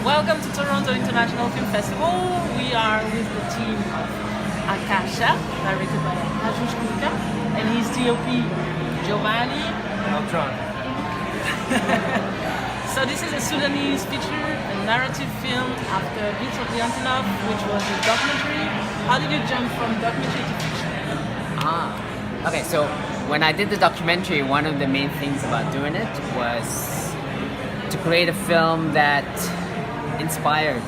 Welcome to Toronto International Film Festival. We are with the team of aKasha, directed by Hajooj KUKA, and his DOP, Giovanni P.Autran. So this is a Sudanese feature, a narrative film after Bits of the Antelope, which was a documentary. How did you jump from documentary to fiction? Okay, so when I did the documentary, one of the main things about doing it was to create a film that inspires.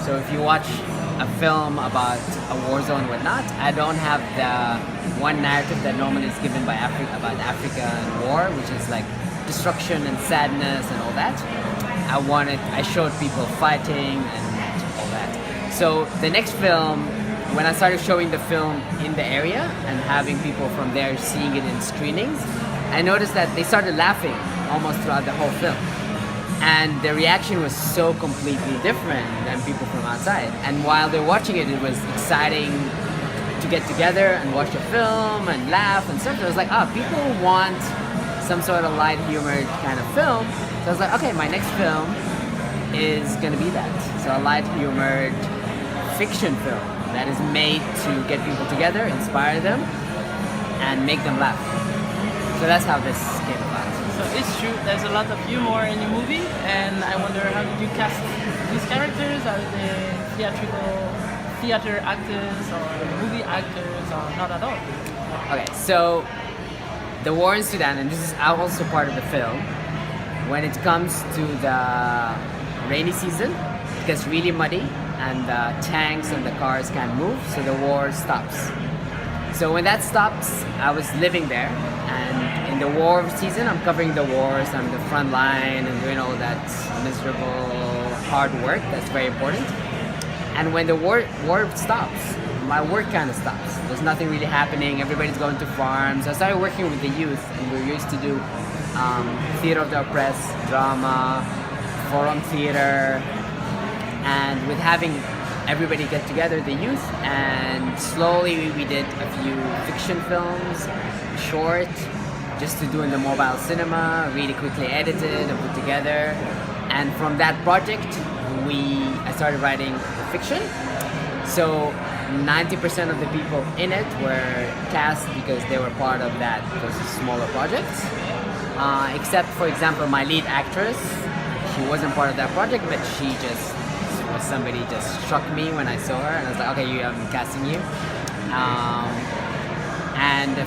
So if you watch a film about a war zone and whatnot, I don't have the one narrative that normally is given by about Africa and war, which is like destruction and sadness and all that. I showed people fighting and all that. So the next film, when I started showing the film in the area and having people from there seeing it in screenings, I noticed that they started laughing almost throughout the whole film. And the reaction was so completely different than people from outside. And while they're watching it, it was exciting to get together and watch a film and laugh and stuff. It was like, people want some sort of light humored kind of film. So I was like, okay, my next film is gonna be that. So a light humored fiction film that is made to get people together, inspire them, and make them laugh. So that's how this came about. So it's true, there's a lot of humor in your movie, and I wonder, how did you cast these characters? Are they theater actors or movie actors, or not at all? Okay, so the war in Sudan, and this is also part of the film, when it comes to the rainy season, it gets really muddy and the tanks and the cars can't move, so the war stops. So when that stops, I was living there, and in the war season, I'm covering the wars on the front line and doing all that miserable, hard work that's very important. And when the war stops, my work kind of stops. There's nothing really happening, everybody's going to farms. I started working with the youth, and we used to do theater of the oppressed, drama, forum theater, and with having everybody get together, the youth, and slowly we did a few fiction films, short, just to do in the mobile cinema, really quickly edited and put together. And from that project, I started writing fiction. So 90% of the people in it were cast because they were part of those smaller projects. Except, for example, my lead actress, she wasn't part of that project, but she just was somebody just struck me when I saw her, and I was like, okay, I'm casting you. And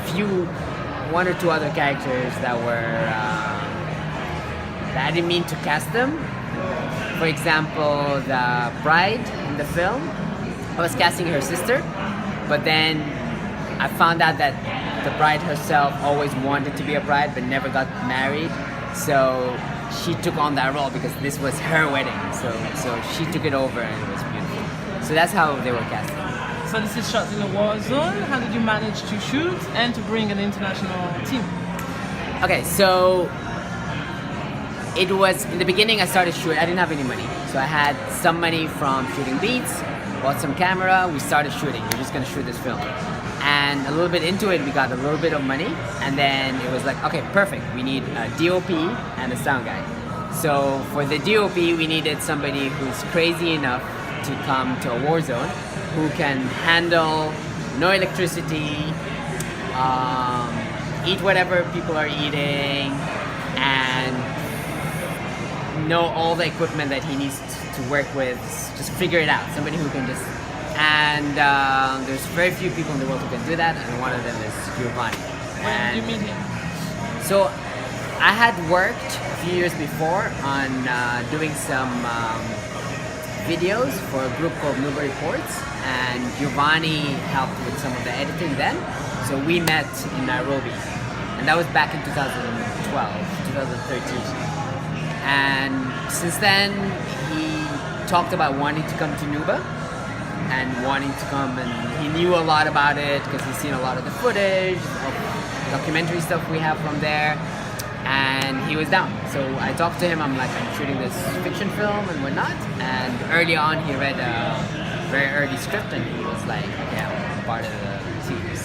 one or two other characters that I didn't mean to cast them. For example, the bride in the film, I was casting her sister, but then I found out that the bride herself always wanted to be a bride but never got married. So she took on that role because this was her wedding. So she took it over, and it was beautiful. So that's how they were casted. So this is shot in a war zone. How did you manage to shoot and to bring an international team? Okay, so it was, in the beginning I started shooting, I didn't have any money. So I had some money from shooting beats, bought some camera, we started shooting. We're just gonna shoot this film. And a little bit into it, we got a little bit of money, and then it was like, okay, perfect. We need a DOP and a sound guy. So for the DOP, we needed somebody who's crazy enough to come to a war zone, who can handle no electricity, eat whatever people are eating, and know all the equipment that he needs to work with, just figure it out. Somebody who can just, and there's very few people in the world who can do that, and one of them is Giovanni. When did you meet him? So I had worked a few years before on doing some videos for a group called Newbury Ports, and Giovanni helped with some of the editing then. So we met in Nairobi, and that was back in 2012, 2013. And since then, he talked about wanting to come to Nuba and wanting to come, and he knew a lot about it because he's seen a lot of the footage, of documentary stuff we have from there, and he was down. So I talked to him, I'm like, I'm shooting this fiction film and whatnot, and early on he read a very early script and he was like, yeah, I'm part of the team.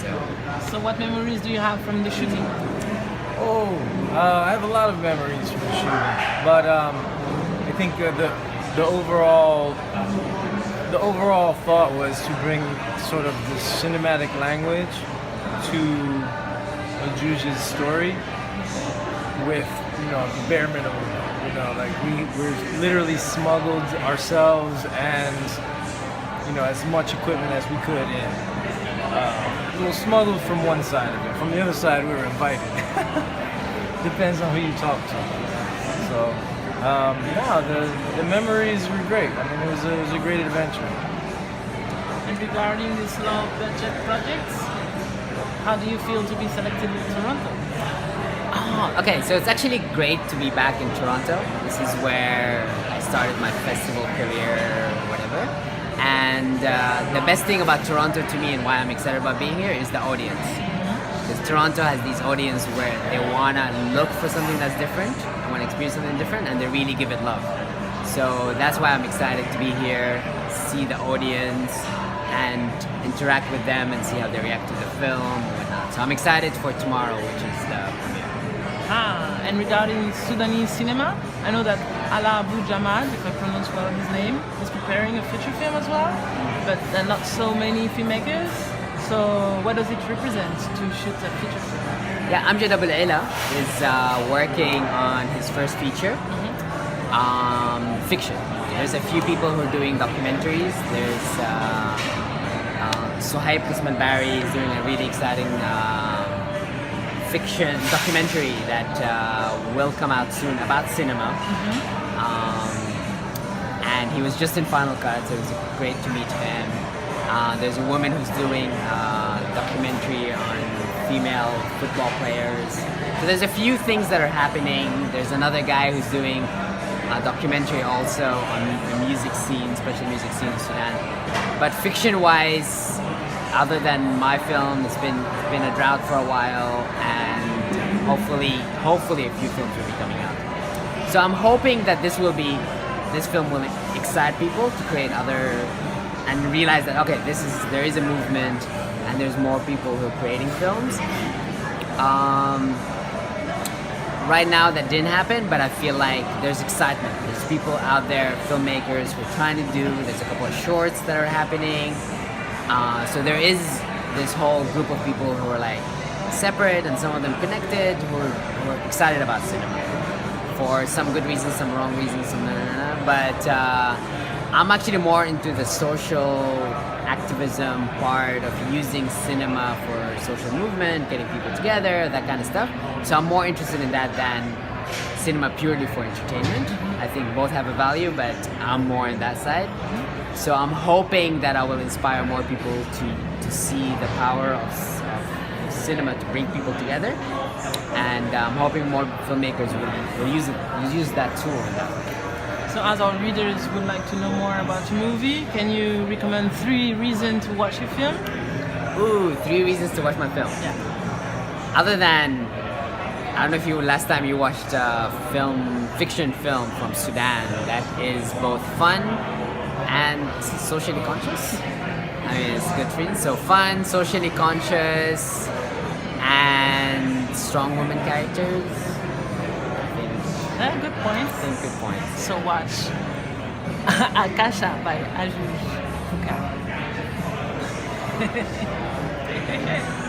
So what memories do you have from the shooting? I have a lot of memories from the shooting, but I think the overall thought was to bring sort of the cinematic language to Hajooj's story with, you know, the bare minimum. You know, like we're literally smuggled ourselves and, you know, as much equipment as we could in. We were smuggled from one side of it. From the other side, we were invited. Depends on who you talk to. So, the memories were great. I mean, it was a great adventure. And regarding these low budget projects, how do you feel to be selected in Toronto? Oh, okay, so it's actually great to be back in Toronto. This is where I started my festival career or whatever. And the best thing about Toronto to me and why I'm excited about being here is the audience. Because Toronto has these audience where they want to look for something that's different, they want to experience something different, and they really give it love. So that's why I'm excited to be here, see the audience, and interact with them and see how they react to the film and whatnot. So I'm excited for tomorrow, which is the premiere. And regarding Sudanese cinema, I know that Ala Abu Jamad, if I pronounce well his name, is preparing a feature film as well, but there are not so many filmmakers. So what does it represent to shoot a feature film? Yeah, Amjad Abul Ila is working on his first feature, fiction. There's a few people who are doing documentaries. There's Suhaib Qisman Barry is doing a really exciting fiction documentary that will come out soon about cinema. And he was just in Final Cut, so it was great to meet him. There's a woman who's doing a documentary on female football players. So there's a few things that are happening. There's another guy who's doing a documentary also on the music scene, special music scene in Sudan. But fiction-wise, other than my film, it's been a drought for a while, and hopefully a few films will be coming out. So I'm hoping that this film will excite people to create other, and realize that okay, there is a movement, and there's more people who are creating films. Right now that didn't happen, but I feel like there's excitement. There's people out there, filmmakers who are trying to do. There's a couple of shorts that are happening. So there is this whole group of people who are like separate and some of them connected, who are excited about cinema for some good reasons, some wrong reasons, some but I'm actually more into the social activism part of using cinema for social movement, getting people together, that kind of stuff. So I'm more interested in that than cinema purely for entertainment. I think both have a value, but I'm more in that side. So I'm hoping that I will inspire more people to see the power of cinema to bring people together, and I'm hoping more filmmakers will use that tool in that way. So as our readers would like to know more about your movie, can you recommend 3 reasons to watch your film? Ooh, 3 reasons to watch my film. Yeah. Other than, I don't know if last time you watched a fiction film from Sudan that is both fun and socially conscious. I mean, it's good for you. So fun, socially conscious, and strong women characters. Good points. I think good points. So watch aKasha by Hajooj KUKA.